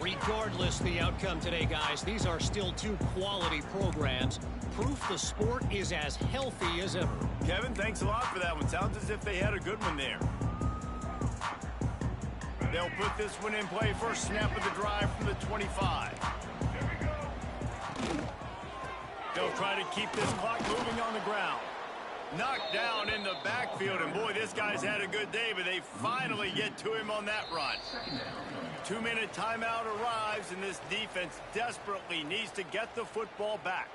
Regardless the outcome today, guys, these are still two quality programs. Proof the sport is as healthy as ever. Kevin, thanks a lot for that one. Sounds as if they had a good one there. They'll put this one in play. First snap of the drive from the 25. They'll try to keep this clock moving on the ground. Knocked down in the backfield, and boy, this guy's had a good day, but they finally get to him on that run. 2-minute timeout arrives, and this defense desperately needs to get the football back.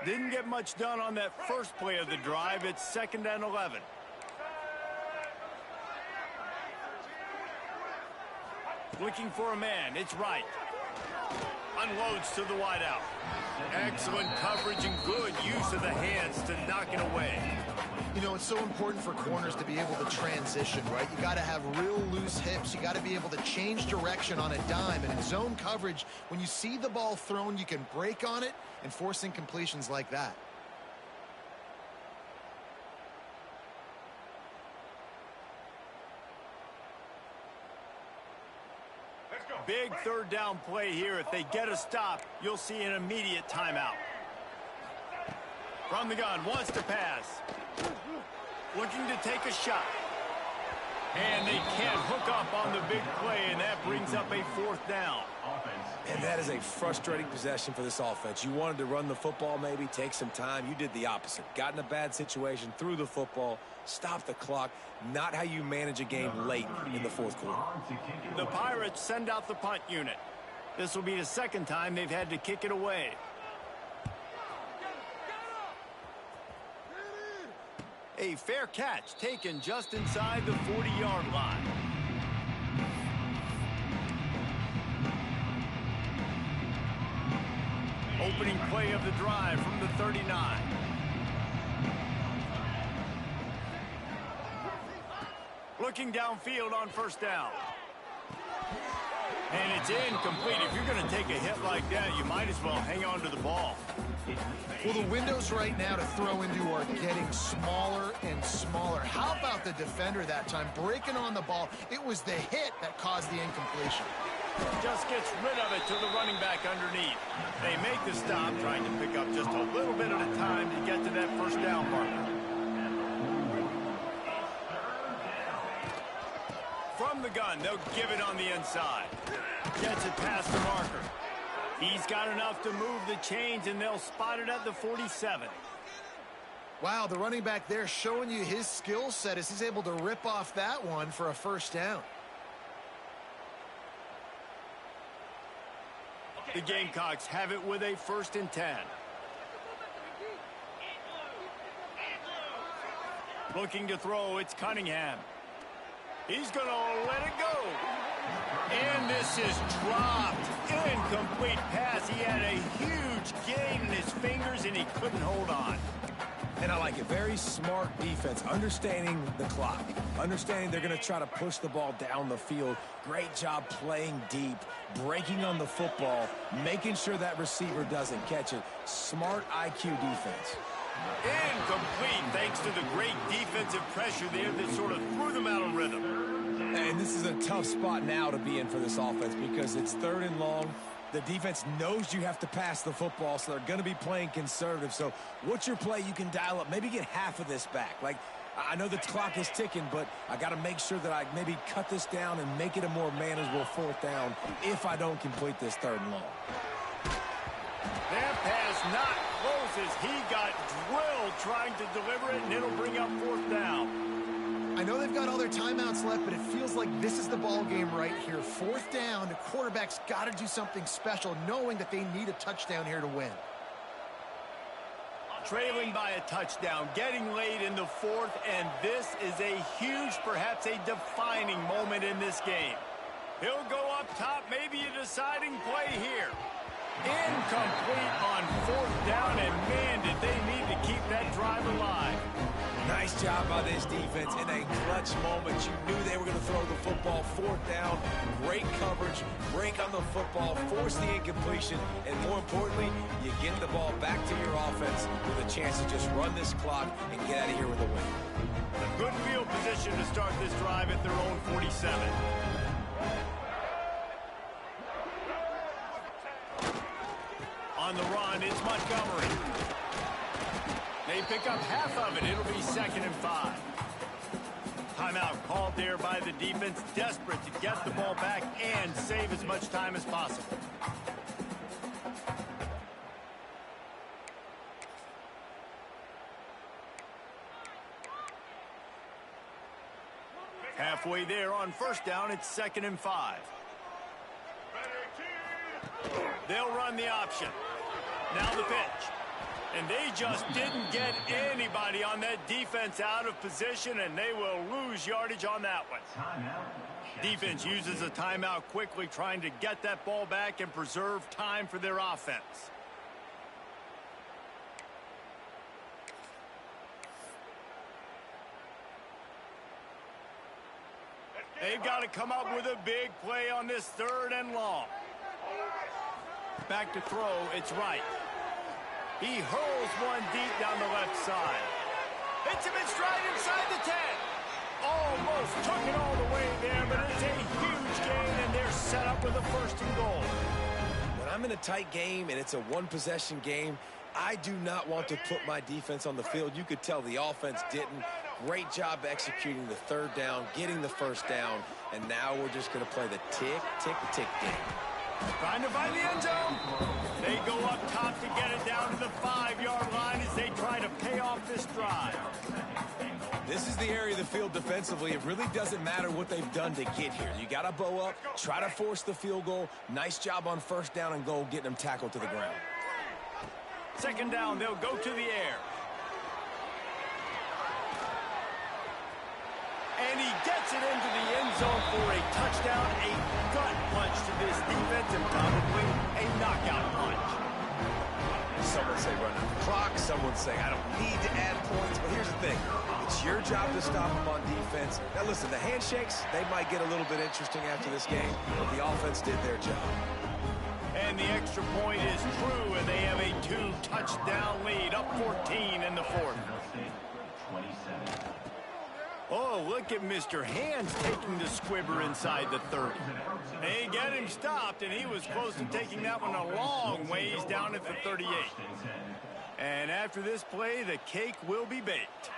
Didn't get much done on that first play of the drive. It's 2nd and 11. Looking for a man. It's right. Unloads to the wideout. Excellent coverage and good use of the hands to knock it away. You know, it's so important for corners to be able to transition, right? You got to have real loose hips. You got to be able to change direction on a dime. And in zone coverage, when you see the ball thrown, you can break on it and force incompletions like that. Big third down play here. If they get a stop, you'll see an immediate timeout. From the gun, wants to pass. Looking to take a shot. And they can't hook up on the big play, and that brings up a fourth down. And that is a frustrating possession for this offense. You wanted to run the football, maybe take some time. You did the opposite. Got in a bad situation, threw the football, stopped the clock. Not how you manage a game late in the fourth quarter. The Pirates send out the punt unit. This will be the second time they've had to kick it away. A fair catch taken just inside the 40-yard line. Opening play of the drive from the 39. Looking downfield on first down. And it's incomplete. If you're going to take a hit like that, you might as well hang on to the ball. Well, the windows right now to throw into are getting smaller and smaller. How about the defender that time breaking on the ball? It was the hit that caused the incompletion. Just gets rid of it to the running back underneath. They make the stop, trying to pick up just a little bit at a time to get to that first down marker. From the gun, they'll give it on the inside. Gets it past the marker. He's got enough to move the chains, and they'll spot it at the 47. Wow, the running back there showing you his skill set as he's able to rip off that one for a first down. The Gamecocks have it with a 1st and 10. Looking to throw, it's Cunningham. He's going to let it go. And this is dropped. Incomplete pass. He had a huge gain in his fingers, and he couldn't hold on. And I like it. Very smart defense. Understanding the clock. Understanding they're going to try to push the ball down the field. Great job playing deep. Breaking on the football. Making sure that receiver doesn't catch it. Smart IQ defense. Incomplete thanks to the great defensive pressure there that sort of threw them out of rhythm. And this is a tough spot now to be in for this offense because it's 3rd and long. The defense knows you have to pass the football, so they're going to be playing conservative. So what's your play you can dial up? Maybe get half of this back. Like, I know the clock is ticking, but I got to make sure that I maybe cut this down and make it a more manageable 4th down if I don't complete this 3rd and long. That pass not close as he got drilled trying to deliver it, and it'll bring up 4th down. I know they've got all their timeouts left, but it feels like this is the ball game right here. 4th down, the quarterback's got to do something special, knowing that they need a touchdown here to win. Trailing by a touchdown, getting late in the 4th, and this is a huge, perhaps a defining moment in this game. He'll go up top, maybe a deciding play here. Incomplete on 4th down, and man, did they need to keep that drive alive. Nice job by this defense in a clutch moment. You knew they were going to throw the football. 4th down, great coverage, break on the football, force the incompletion, and more importantly, you get the ball back to your offense with a chance to just run this clock and get out of here with a win. A good field position to start this drive at their own 47. On the run, it's Montgomery. They pick up half of it. It'll be 2nd and 5. Timeout called there by the defense, desperate to get the ball back and save as much time as possible. Halfway there on 1st down, it's 2nd and 5. They'll run the option. Now the pitch. And they just didn't get anybody on that defense out of position, and they will lose yardage on that one. Defense uses a timeout quickly, trying to get that ball back and preserve time for their offense. They've got to come up with a big play on this 3rd and long. Back to throw, it's right. He hurls one deep down the left side. Hits him in stride inside the 10. Almost took it all the way there, but it's a huge gain, and they're set up with a 1st and goal. When I'm in a tight game and it's a one-possession game, I do not want to put my defense on the field. You could tell the offense didn't. Great job executing the 3rd down, getting the 1st down, and now we're just going to play the tick, tick, tick game. Trying to find the end zone. They go up top to get it down to the 5-yard line as they try to pay off this drive. This is the area of the field defensively. It really doesn't matter what they've done to get here. You got to bow up, try to force the field goal. Nice job on 1st down and goal, getting them tackled to the ground. 2nd down, they'll go to the air. And he gets it into the end zone for a touchdown, a gut punch to this defense, and probably a knockout punch. Some would say run out the clock. Some would say I don't need to add points. But here's the thing. It's your job to stop them on defense. Now, listen, the handshakes, they might get a little bit interesting after this game, but the offense did their job. And the extra point is true, and they have a 2-touchdown lead, up 14 in the 4th. Oh, look at Mr. Hands taking the squibber inside the 30. They get him stopped, and he was close to taking that one a long ways down at the 38. And after this play, the cake will be baked.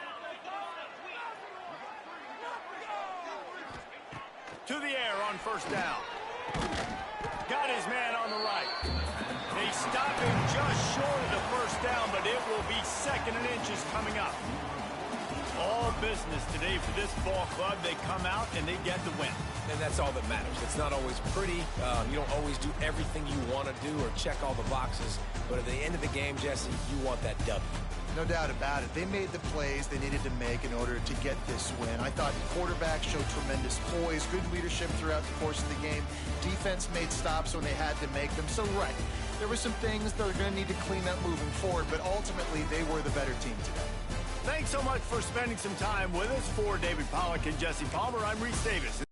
To the air on 1st down. Got his man on the right. They stop him just short of the 1st down, but it will be 2nd and inches coming up. All business today for this ball club. They come out and they get the win. And that's all that matters. It's not always pretty. You don't always do everything you want to do or check all the boxes. But at the end of the game, Jesse, you want that W. No doubt about it. They made the plays they needed to make in order to get this win. I thought the quarterback showed tremendous poise, good leadership throughout the course of the game. Defense made stops when they had to make them. So, right, there were some things they're going to need to clean up moving forward, but ultimately they were the better team today. Thanks so much for spending some time with us. For David Pollack and Jesse Palmer, I'm Reese Davis.